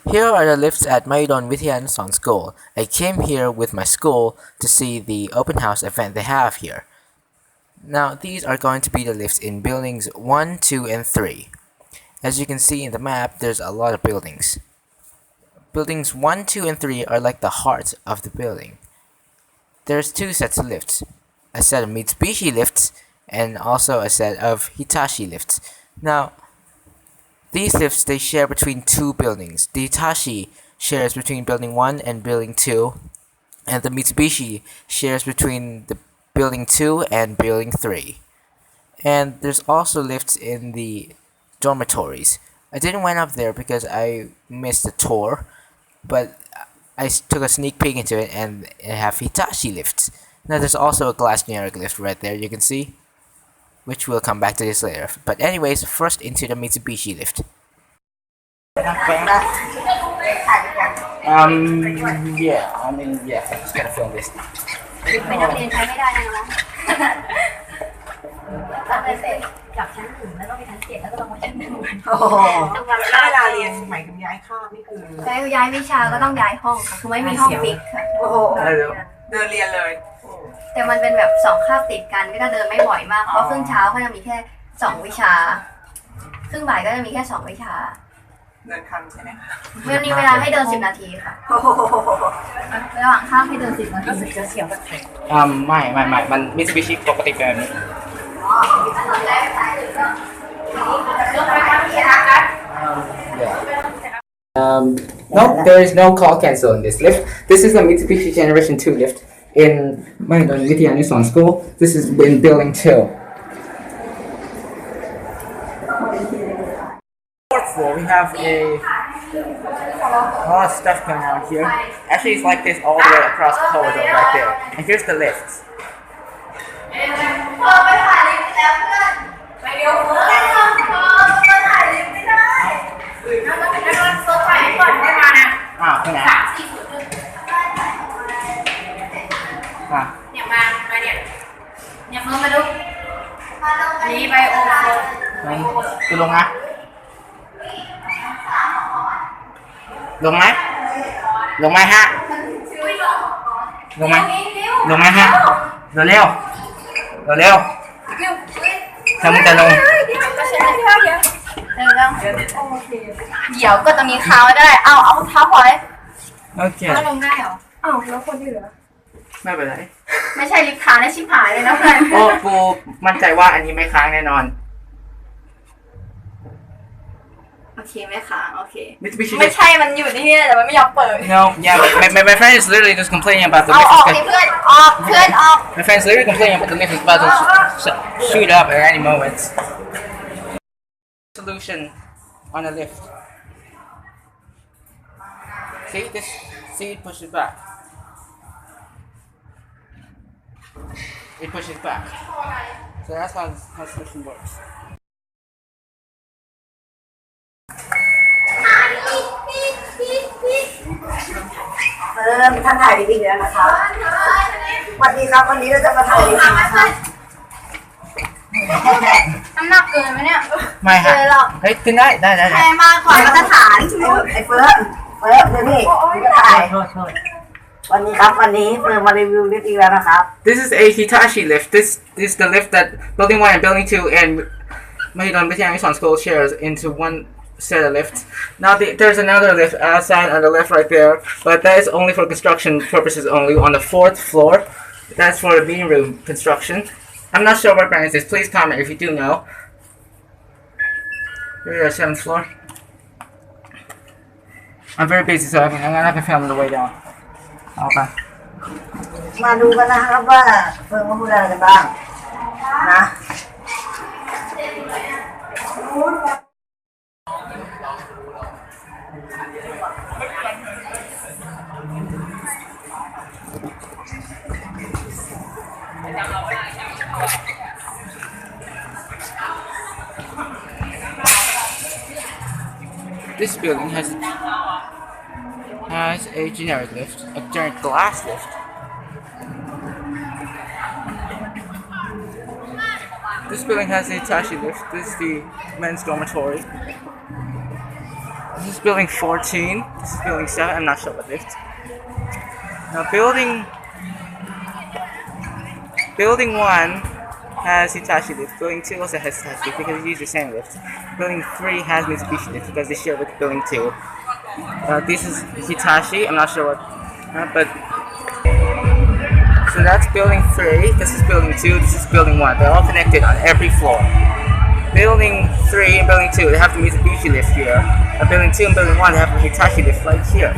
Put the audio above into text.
Here are the lifts at Mahidol Wittayanusorn School. I came here with my school to see the open house event they have here. Now these are going to be the lifts in buildings 1, 2, and 3. As you can see in the map, there's a lot of buildings. Buildings 1, 2, and 3 are like the heart of the building. There's two sets of lifts, a set of Mitsubishi lifts and also a set of Hitachi lifts. Now, these lifts they share between two buildings. The Hitachi shares between building 1 and building 2, and the Mitsubishi shares between the building 2 and building 3. And there's also lifts in the dormitories. I didn't went up there because I missed the tour, but I took a sneak peek into it and it have Hitachi lifts. Now there's also a glass generic lift right there, you can see, which we'll come back to this later. But anyways, first into the Mitsubishi lift. Yeah, I'm just gonna film this. เป็นนักเรียนใช้ไม่ได้นะน้องต้องไปเสร็จกับชั้นหนึ่งแล้วก็ไปชั้น7แล้วก็ลงมาชั้น1โอ้โหแล้วเวลาเรียนหมายถึงย้ายข้ามนี่คือย้ายวิชาก็ต้องย้ายห้องค่ะคือไม่มีห้องฟิกค่ะโอ้โหเดินเรียนเลยแต่มันเป็นแบบ2คาบติดกันก็จะเดินไม่บ่อยมากเพราะครึ่งเช้าก็จะมีแค่2วิชาครึ่งบ่ายก็จะมีแค่2วิชาเดินทันใช่ไหมคะวันนี้เวลาให้เดิน10นาทีค่ะระหว่างข้ามให้เดิน10นาทีรู้สึกจะเสียวแบบไหนไม่มันมิตซูบิชิปกติแบบนี้ No, there is no call cancel in this lift. This is a Mitsubishi Generation 2 lift in Mahidol Wittayanusorn School. This is in building 2. Fourth floor, we have a lot of stuff going on here. Actually, it's like this all the way across the corridor right there. And here's the lifts. Lùng máy ha, lùng máy ha, rồi leo saoมึงจะลงเดี๋ยวก็ตรงนี้เท้าได้เอาเท้าพอเลยโอเคก็ลงได้เหรอแล้วคนที่เหลือไม่เป็นไรไม่ใช่ลิฟต์ค้างแล้วชิบหายเลยนะเพื่อนโอ้กูมั่นใจว่าอันนี้ไม่ค้างแน่นอนโอเคไม่ค้างโอเคไม่ใช่มันอยู่ที่นี่แต่มันไม่ยอมเปิด No, yeah, my friend is literally just complaining about the lift. ออกให้เพื่อนออก My friend is literally complaining about the lift is about to shoot up at any moment. Solution on a lift. See it pushes back. It pushes back. So that's how solution works. ท่านถ่ายดีๆแล้วนะคะวันนี้ครับวันนี้เราจะมาถ่ายดีๆนะคะน้ำหนักเกินไหมเนี่ยไม่ฮะเฮ้ยขึ้นได้แรงมากกว่ามาตรฐานไอ้เฟิร์สเดี๋ยวนี่จะถ่ายวันนี้ครับวันนี้เฟิร์สมารีวิวลิฟต์อีกแล้วนะครับ This is a Hitachi lift. This is the lift that building 1 and building 2 and Mahidol Wittayanusorn School shares into one set of lifts. Now there's another lift outside on the left right there, but that is only for construction purposes only on the 4th floor. That's for the meeting room construction. I'm not sure what brand is this. Please comment if you do know. Here's the 7th floor. I'm very busy, so I'm gonna have to film the way down. Okay. มาดูกันนะครับว่าเฟิร์สมาพูดอะไรกันบ้างนะ This building has a generic lift, a generic glass lift. This building has a Hitachi lift. This is the men's dormitory. This is building 14. This is building 7. I'm not sure what lift. Now building 1 has Hitachi lift. Building 2 also has Hitachi lift because they use the same lift. Building 3 has Mitsubishi lift because they share with building 2. This is Hitachi. I'm not sure what, but so that's building 3. This is building 2. This is building 1. They're all connected on every floor. Building 3 and building 2, they have the Mitsubishi lift here. Building 2 and building 1, they have the Hitachi lift right here.